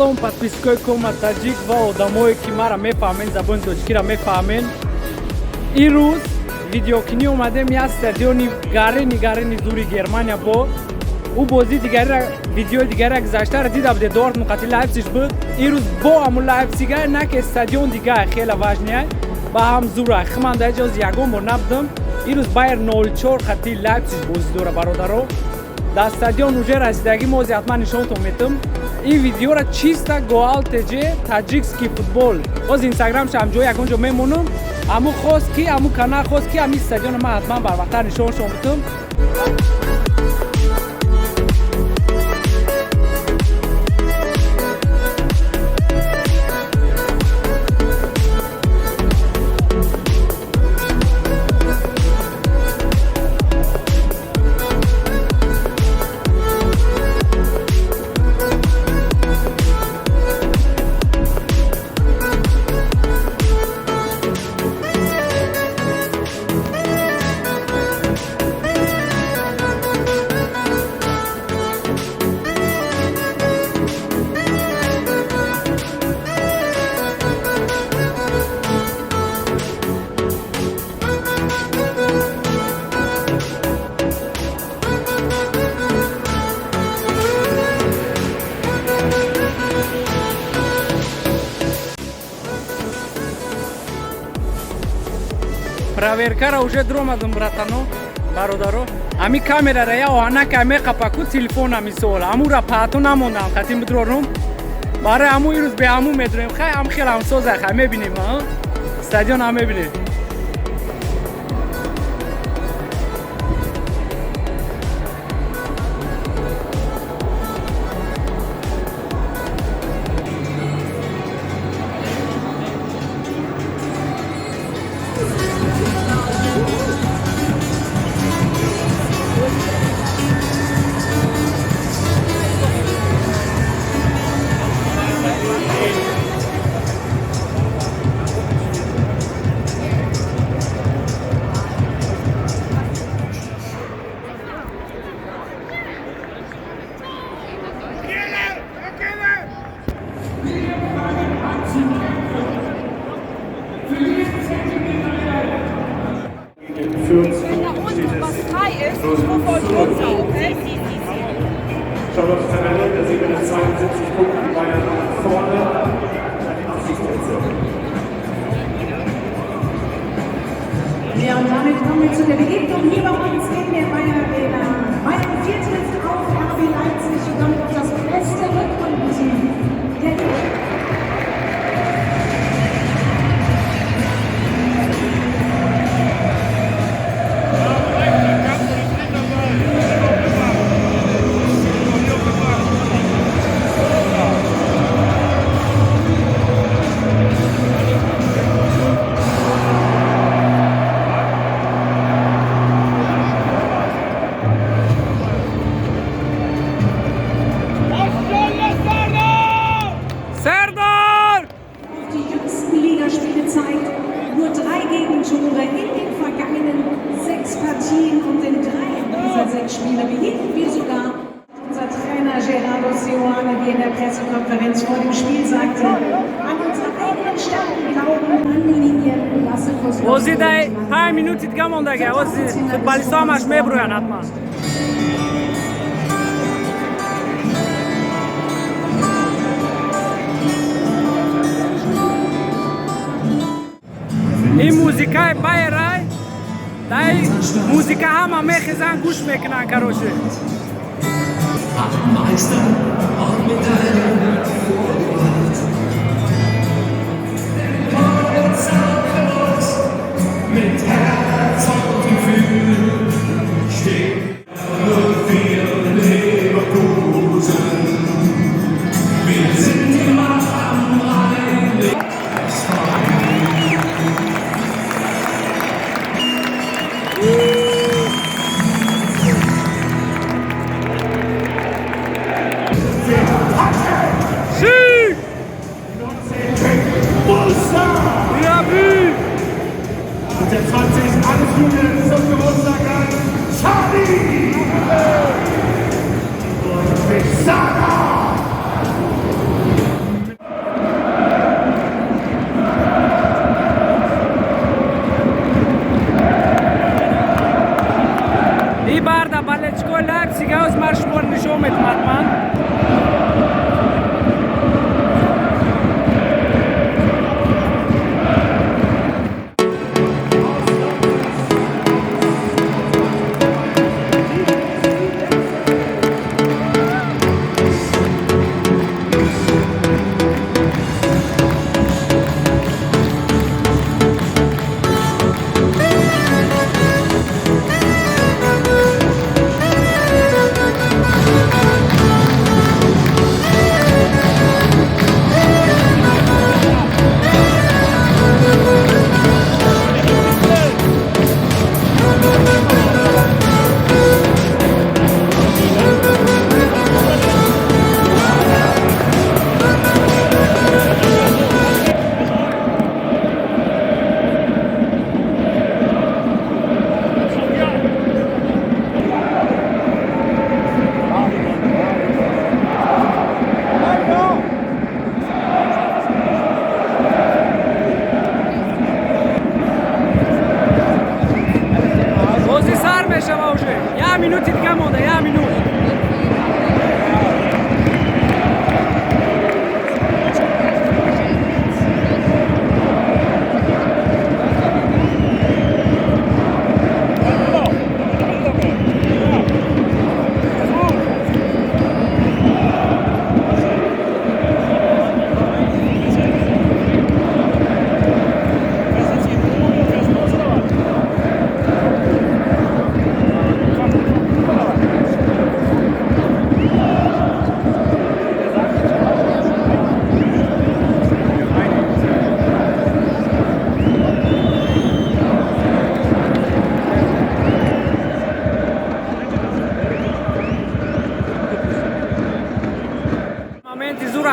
اون подпиской кома таҷик ва одамое ки мара мефаҳмед забони тоҷикиро мефаҳмед. ин рӯз видеокунӣ омадем як стадиони гарини зури Германия бо ӯ бози дигариро видеои дигариро гузаштаро дида буде Дортмунд қатъи Лайпциг буд. ин рӯз бо ҳамун Лайпцига наке стадион дигар хеле важния ба ҳам зура химан дар ҷоз ягон бор набудам. ин рӯз Байер 04 қатъи Лайпциг бозӣ дора бародаро. дар стадион уже расидаги мози ҳатман нишонтон метам. ин видеора чиста гоал тж таҷикский футбол. боз инстаграмш ҳамҷо ягон ҷо мемонам. ҳамун хост ки ҳамун канал хост ки ҳамин стадионро ман ҳатман барвақттар нишоншон бутам. Проверкара уже дромадам братано бародаро. Ами камерара я оҳанака меқапаку телефона мисол амура паъту намондам қатъи мудрорум барои аму ирӯз бе аму медурем хай ам хел амсоза хай мебинем стадион ам мебинем. Wenn da unten was frei ist, sofort runter, okay? Schaut auf die Tabelle, da sehen wir mit 72 Punkten die Bayern nach vorne. Ja, und damit kommen wir zu der Begegnung hier bei uns in der Bayern Arena. Bayern 4 trifft auf RB Leipzig und damit auf das beste Rückrundenteam der Liga. Nur 3 Gegentore in den vergangenen 6 Partien und in 3 dieser 6 Spiele behielten wir sogar. Unser Trainer Gerardo Seoane, wie in der Pressekonferenz vor dem Spiel sagte, an unsere eigenen Stärken glauben, an die Linien lassen wir Ozi dai 5 minuti دیگه مونده Ozi futbolista همش میبروین حتما. این موزیکای بایرای دای موزیکا همه میخیزن گوش میکنن کروشه. Meister und Medaillen vorgebracht. Morgen zahllos mit Herz und Gefühl steht wir Leverkusen. Wir sind immer am Rhein. Und der 20. alles Gute zum Geburtstag an Xavi und Pizarro.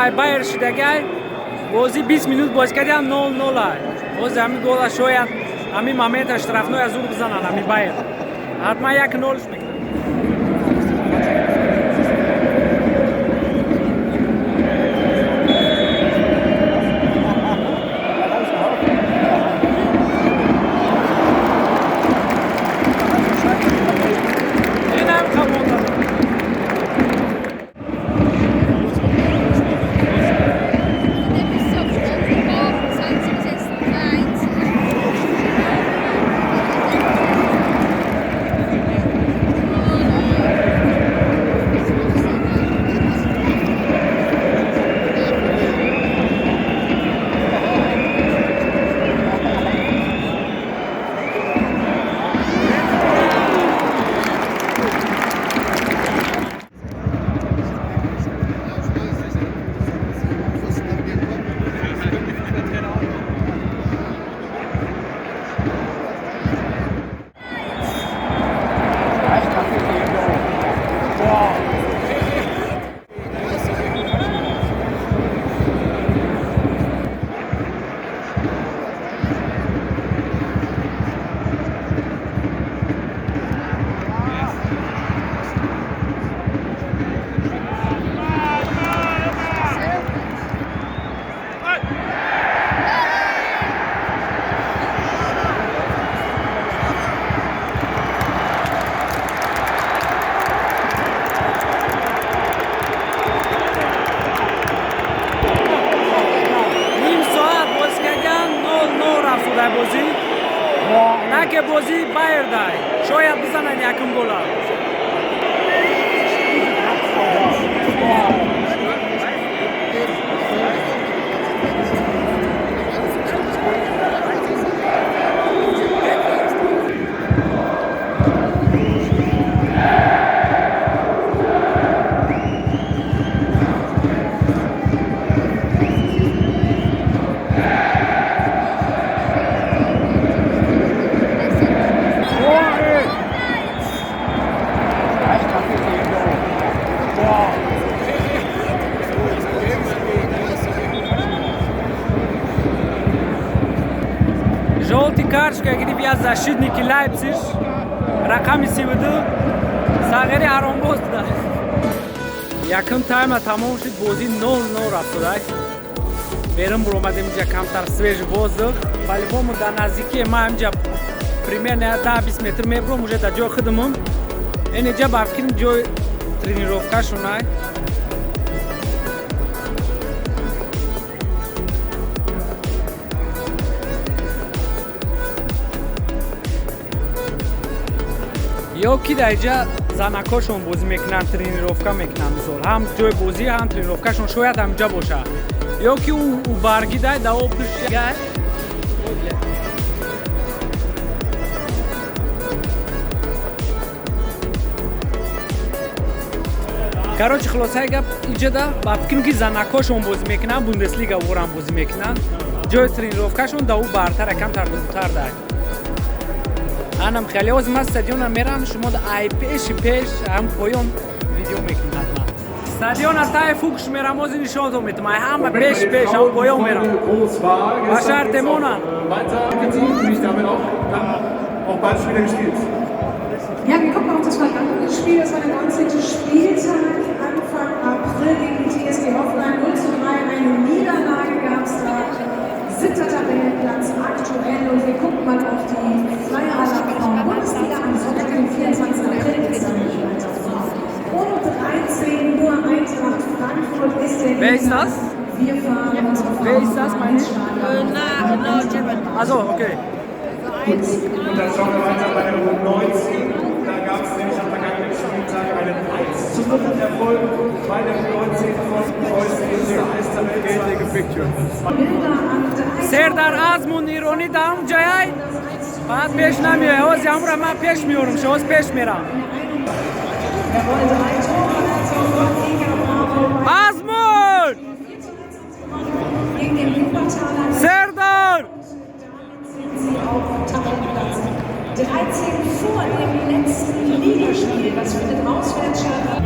های بایر شدگی بازی 20 minut باز کردن 0-0 باز همین گل شاید همین مومنت اشترافنوی از اون بزنن همین بایر حتما 1-0 میکنن. که بازی بایر دای شاید بزنن یکم گل. Желтый карточка гриб я защитники Лейпциг. Раками сивду. Сагери аромбост да. Якын тайма тамом шуд бозӣ 0-0 рафтудай. Берем буромадем инҷа камтар свеж воздух. По-любому дар наздикии ма инҷа примерно 10-20 метр мебурам уже дар ҷои худамон. Ин инҷа ба фикрам ҷои тренировкашунай. ё ки дар инҷа занакошон бозӣ мекунанд, тренировка мекунанд, мисол ҳам ҷои бозӣ ҳам тренировкашон шояд ҳамҷа боша. ё ки ӯ барги дай да опишгай. Короче, хулосаи гап инҷа да ба фикрам ки занакошон бозӣ мекунанд, Бундеслига ворам бозӣ мекунанд. Ҷои тренировкашон да ӯ бартар якамтар дуртар дай. Анам хеле озим аз стадиона мерам, шумо да ай пеш ҳам поён видео мекунад ман. Стадион аз таи фукш мерам, ози нишонто метам. Ай ҳама пеш ҳам поён мерам. Ба шарте монанд. Ja, wir gucken auf das vergangene Spiel. Das war der 19. Spieltag, Anfang April gegen die TSG Hoffenheim 0:3. Eine Niederlage gab es da. 7. Tabellenplatz aktuell. Und wir gucken mal auf die Freirader Bundesliga am Sonntag, den 24. April. Ist dann nicht weiter vor. Um 13 Uhr Eintracht Frankfurt ist der Wer ist das? Wir fahren unsere Wer ist das, meine ich? Also, okay. Und dann schauen wir weiter bei der Runde 19. Da gab es nämlich am vergangenen Spieltag einen 1:0 Erfolg bei der Runde 19 von Preußen in der Eistabelle. Сердар Азмун ирони дар он ҷояй баъд пеш намеояй. ҳози ҳамра ман пеш меорам, шоз пеш мерам. Азмун! Сердар! 13 vor dem letzten Ligaspiel, das findet auswärts statt.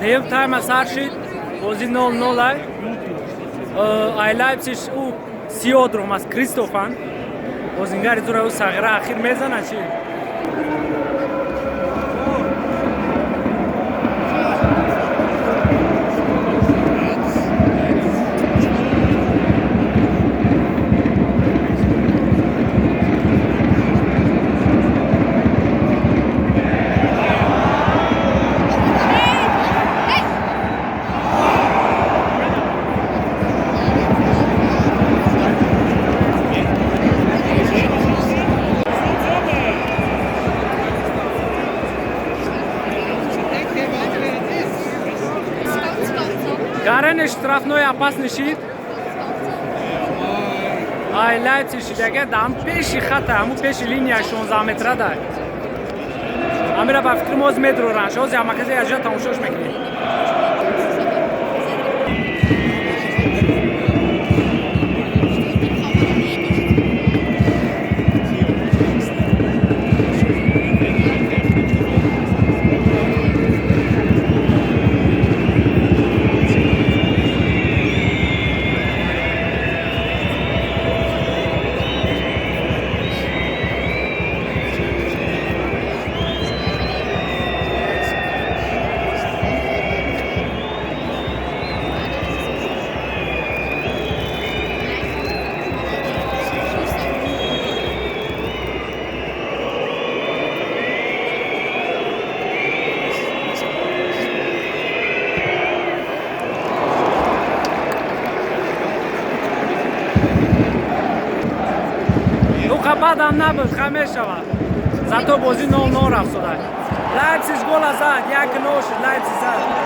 هیم تایم سر شد بازی 0-0 ای لایپزیگ او 30 درهم از کریستوفن بازیگر زور او صغیره اخیر میزنه چی Гарен штрафной опасный щит. Ай Лайпциг шидага дам пеши хата, ҳамун пеши линия 16 метра да. Амира ба фикр моз метро ранш, оз ямакази ажа тамошош мекунед. بعدم نبود خمه شود زاتو بازی 0-0 رفت شده لایپزیگ گل زد 1-0 شد لایپزیگ زد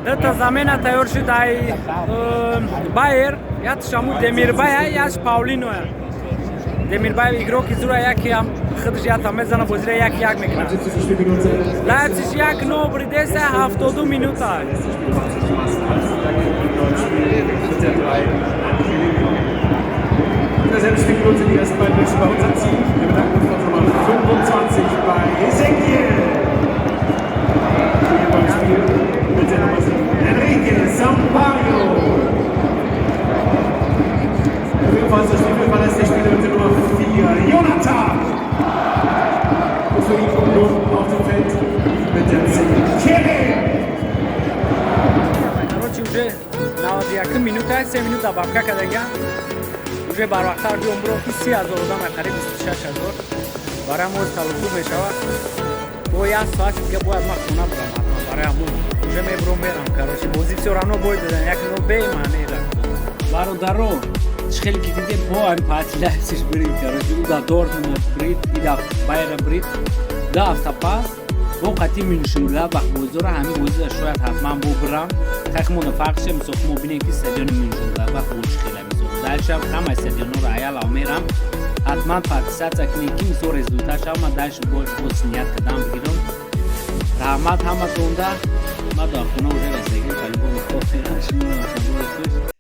Это замена тайор шуд ай Байер, яд шаму Демирбай, яш Паулино. Демирбай игроки зура яки ам хидж ята мезана бозира як мекна. Лайпциг 1-0 бридесе 72 минута. In der Selbstspielminute die ersten beiden Menschen bei uns erzielen. Wir bedanken uns auf Nummer 25 bei Ezekiel. Hier beim Spiel mit der Nummer 7 Enrique Sampaio. Ebenfalls das Spiel verlässt der Spieler mit der Nummer 4 Jonathan. Und für ihn kommt nun auf dem Feld mit der 10 Kevin. Короче, уже на 1 минута, 7 минут добавка кардаган. уже барвақтар биомро 30,000 одам қариб 26,000 барои мо талафу мешавад. бо 1 соат дига бояд ма хона бурам ҳатман барои ҳамун уже мебурам мерам. короче бозӣ равно бояд дадам 1-0 бемаънира. бародаро хеле ки диде бо ам патиласиш бирид. короче уда Дортмунд брид, ида Байер брид 2 ҳафта пас бо қатъи Мюнхенглад бахтбозора ҳамин бозида шояд ҳатман бубирам. хақмона фарқше мисол мо бинем ки стадиони Мюнхенглад бахтбозиш хеле мисол дальше ҳамаи стадионҳоро аяла мерам. ҳатман партисатсия кунем ки мисол результат шава дальше бош ният кардам бигирам. раҳмат ҳаматонда. ма дар хона уже расагӣ по-любому кофе ашмо